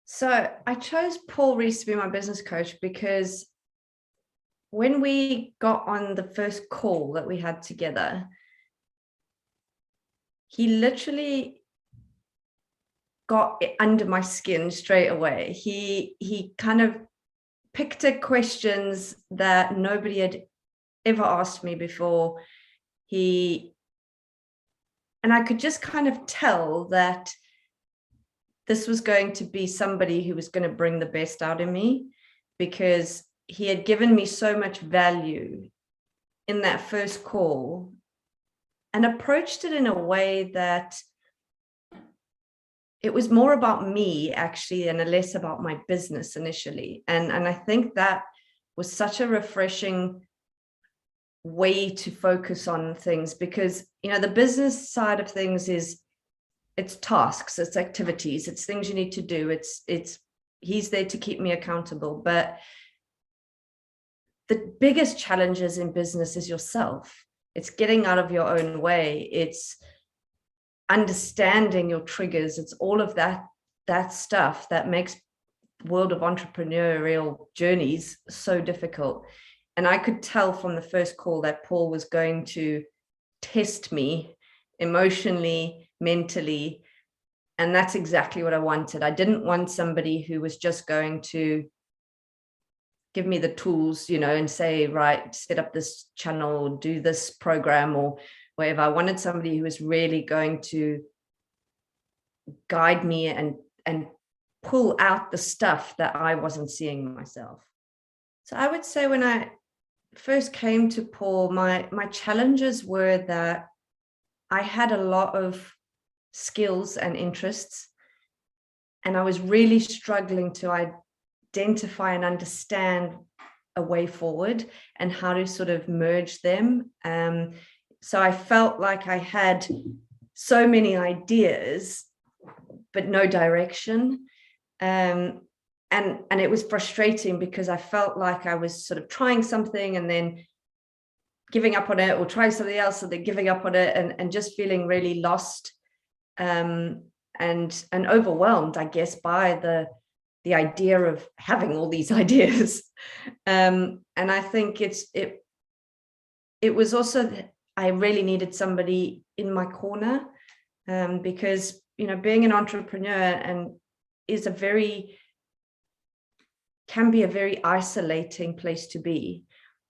So I chose Paul Rees to be my business coach because when we got on the first call that we had together, he literally got under my skin straight away. He kind of picked at questions that nobody had ever asked me before. And I could just kind of tell that this was going to be somebody who was going to bring the best out of me, because he had given me so much value in that first call and approached it in a way that it was more about me actually and less about my business initially. And I think that was such a refreshing way to focus on things, because, you know, the business side of things it's tasks, it's activities, it's things you need to do. He's there to keep me accountable. But the biggest challenges in business is yourself. It's getting out of your own way. It's understanding your triggers. It's all of that stuff that makes world of entrepreneurial journeys so difficult. And I could tell from the first call that Paul was going to test me emotionally, mentally. And that's exactly what I wanted. I didn't want somebody who was just going to give me the tools, you know, and say, right, set up this channel, do this program or whatever. I wanted somebody who was really going to guide me and pull out the stuff that I wasn't seeing myself. So I would say when I first came to Paul, my challenges were that I had a lot of skills and interests, and I was really struggling to identify and understand a way forward and how to sort of merge them. So I felt like I had so many ideas, but no direction. And it was frustrating because I felt like I was sort of trying something and then giving up on it, or trying something else and then giving up on it, and just feeling really lost and overwhelmed, I guess, by the idea of having all these ideas. And I think it was also that I really needed somebody in my corner, because, you know, being an entrepreneur and can be a very isolating place to be.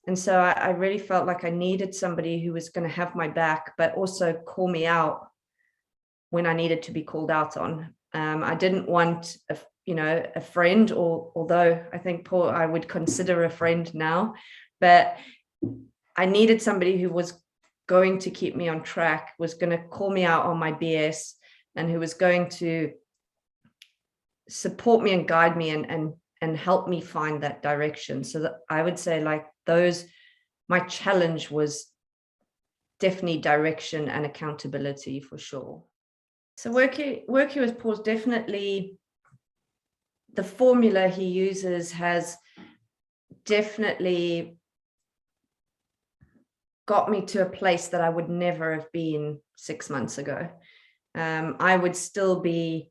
And so I really felt like I needed somebody who was going to have my back, but also call me out when I needed to be called out on. I didn't want a friend, or although I think Paul I would consider a friend now, but I needed somebody who was going to keep me on track, was going to call me out on my BS, and who was going to support me and guide me and help me find that direction. So that I would say, like, my challenge was definitely direction and accountability for sure. So working with Paul, definitely the formula he uses has definitely got me to a place that I would never have been 6 months ago. I would still be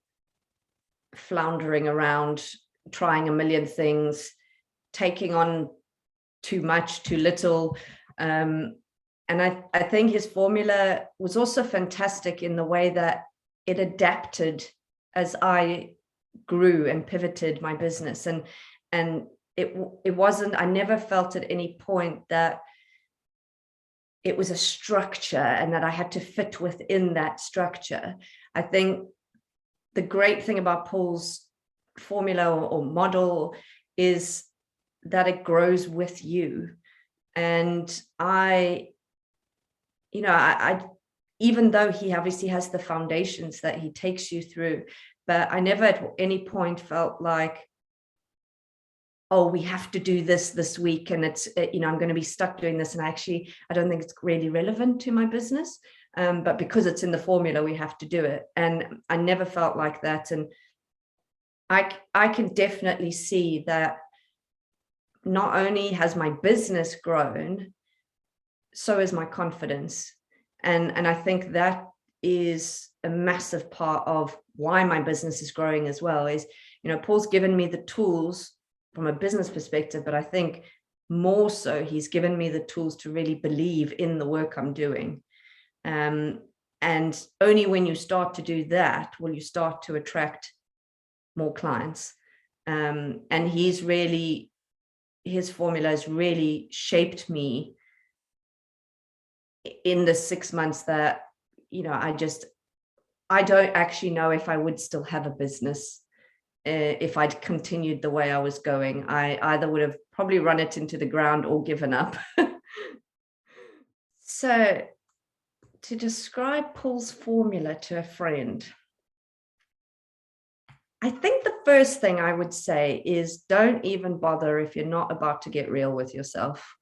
floundering around, trying a million things, taking on too much, too little. And I think his formula was also fantastic in the way that it adapted as I grew and pivoted my business. And it wasn't, I never felt at any point that it was a structure and that I had to fit within that structure. I think the great thing about Paul's formula or model is that it grows with you. And I even though he obviously has the foundations that he takes you through, but I never at any point felt like, oh, we have to do this week, and it's, I'm going to be stuck doing this. And I don't think it's really relevant to my business. But because it's in the formula, we have to do it. And I never felt like that. And I can definitely see that not only has my business grown, so is my confidence. And I think that is a massive part of why my business is growing as well, is, Paul's given me the tools from a business perspective, but I think more so he's given me the tools to really believe in the work I'm doing. And only when you start to do that will you start to attract more clients. And his formula has really shaped me in the 6 months that, I don't actually know if I would still have a business if I'd continued the way I was going. I either would have probably run it into the ground or given up. So to describe Paul's formula to a friend, I think the first thing I would say is don't even bother if you're not about to get real with yourself.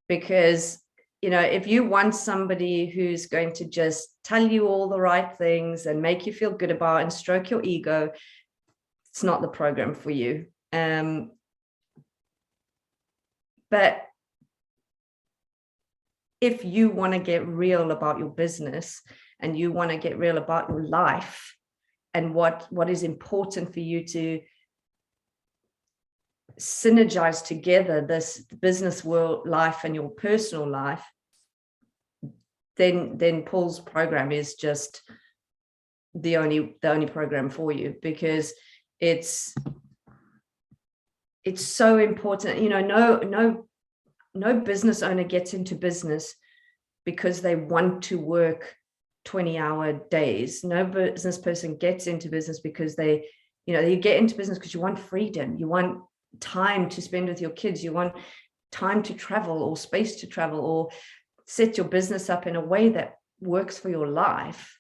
Because, if you want somebody who's going to just tell you all the right things and make you feel good about and stroke your ego, it's not the program for you. But if you want to get real about your business and you want to get real about your life and what is important for you to synergize together, this business world life and your personal life, then Paul's program is just the only program for you, because it's so important. No business owner gets into business because they want to work 20-hour days. No business person gets into business because you get into business because you want freedom. You want time to spend with your kids. You want time to travel or space to travel, or set your business up in a way that works for your life.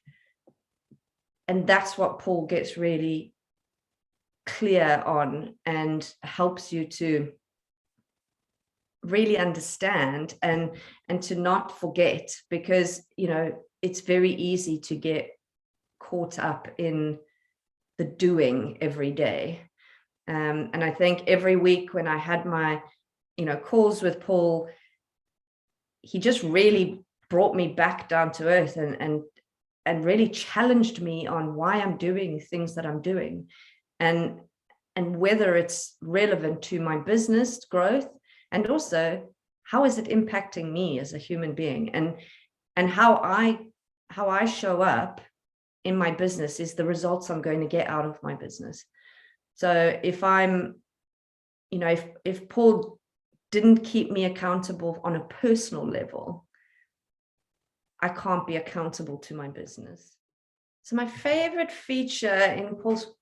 And that's what Paul gets really clear on and helps you to really understand and to not forget, because it's very easy to get caught up in the doing every day. And I think every week when I had my calls with Paul, he just really brought me back down to earth and really challenged me on why I'm doing things that I'm doing, and whether it's relevant to my business growth, and also how is it impacting me as a human being, and how I show up in my business is the results I'm going to get out of my business. So if I'm, if Paul didn't keep me accountable on a personal level, I can't be accountable to my business. So my favorite feature in Paul's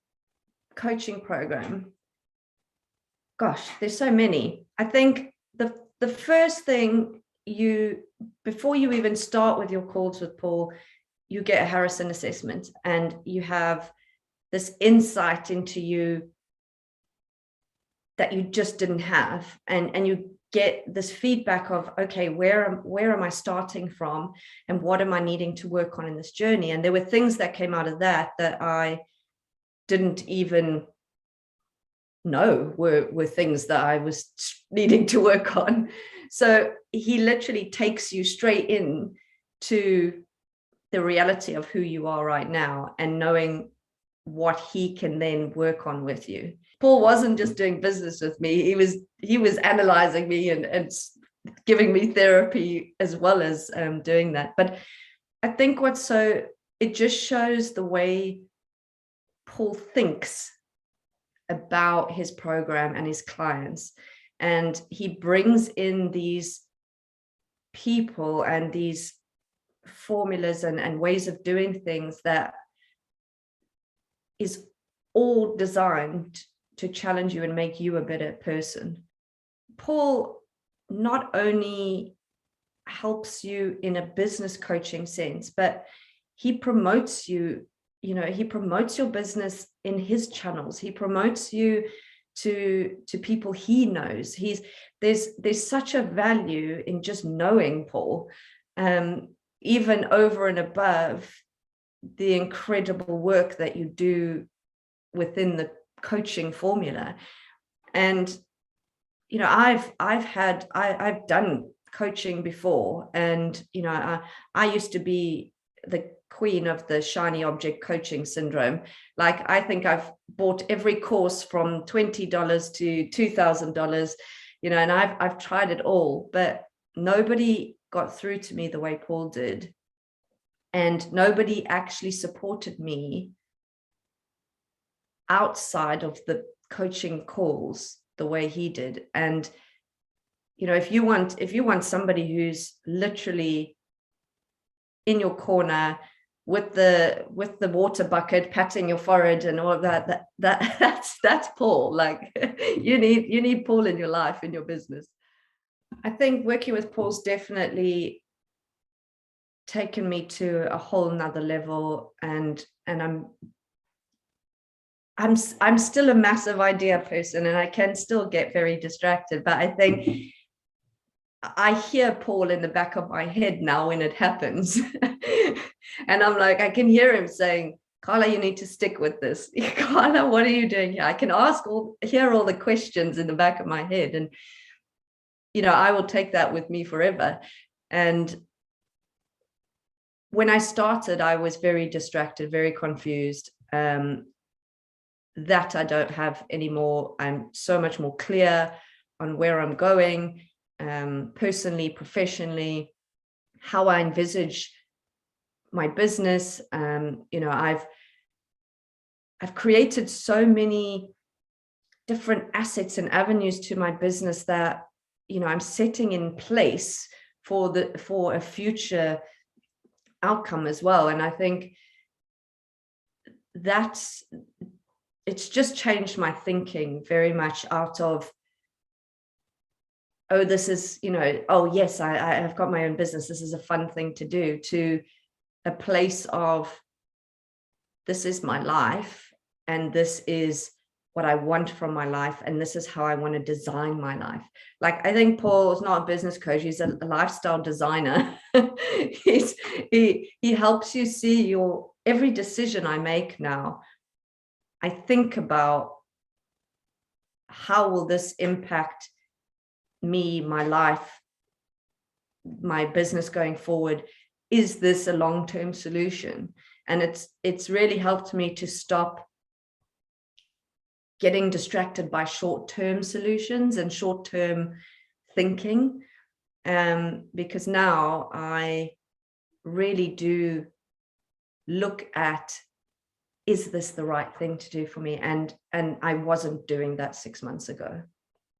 coaching program, gosh, there's so many. I think the first thing, before you even start with your calls with Paul, you get a Harrison assessment, and you have this insight into you that you just didn't have, and you get this feedback of, okay, where am I starting from, and what am I needing to work on in this journey? And there were things that came out of that I didn't even know were things that I was needing to work on. So he literally takes you straight in to the reality of who you are right now, and knowing what he can then work on with you. Paul wasn't just doing business with me. He was analyzing me and giving me therapy as well as doing that. But I think it just shows the way Paul thinks about his program and his clients. And he brings in these people and these formulas and ways of doing things that is all designed to challenge you and make you a better person. Paul not only helps you in a business coaching sense, but he promotes you, he promotes your business in his channels. He promotes you to people he knows. There's such a value in just knowing Paul, even over and above the incredible work that you do within the coaching formula. And I've done coaching before, and I used to be the queen of the shiny object coaching syndrome. Like, I think I've bought every course from $20 to $2,000, and I've tried it all, but nobody got through to me the way Paul did. And nobody actually supported me outside of the coaching calls the way he did. And if you want somebody who's literally in your corner with the water bucket patting your forehead and all of that's Paul. Like, you need Paul in your life, in your business. I think working with Paul's definitely taken me to a whole nother level, and I'm still a massive idea person, and I can still get very distracted, but I think I hear Paul in the back of my head now when it happens. And I'm like, I can hear him saying, Carla, you need to stick with this. Carla, what are you doing here? I can hear all the questions in the back of my head. And, I will take that with me forever. And when I started, I was very distracted, very confused. That I don't have anymore. I'm so much more clear on where I'm going. Personally, professionally, how I envisage my business. I've created so many different assets and avenues to my business that I'm setting in place for a future outcome as well. And I think it's just changed my thinking very much out of, oh, this is, oh yes, I have got my own business, this is a fun thing to do, to a place of, this is my life, and this is what I want from my life, and this is how I want to design my life. Like, I think Paul is not a business coach, he's a lifestyle designer. He helps you see every decision I make now. I think about, how will this impact me, my life, my business going forward? Is this a long-term solution? And it's really helped me to stop getting distracted by short-term solutions and short-term thinking, because now I really do look at, is this the right thing to do for me? And I wasn't doing that 6 months ago.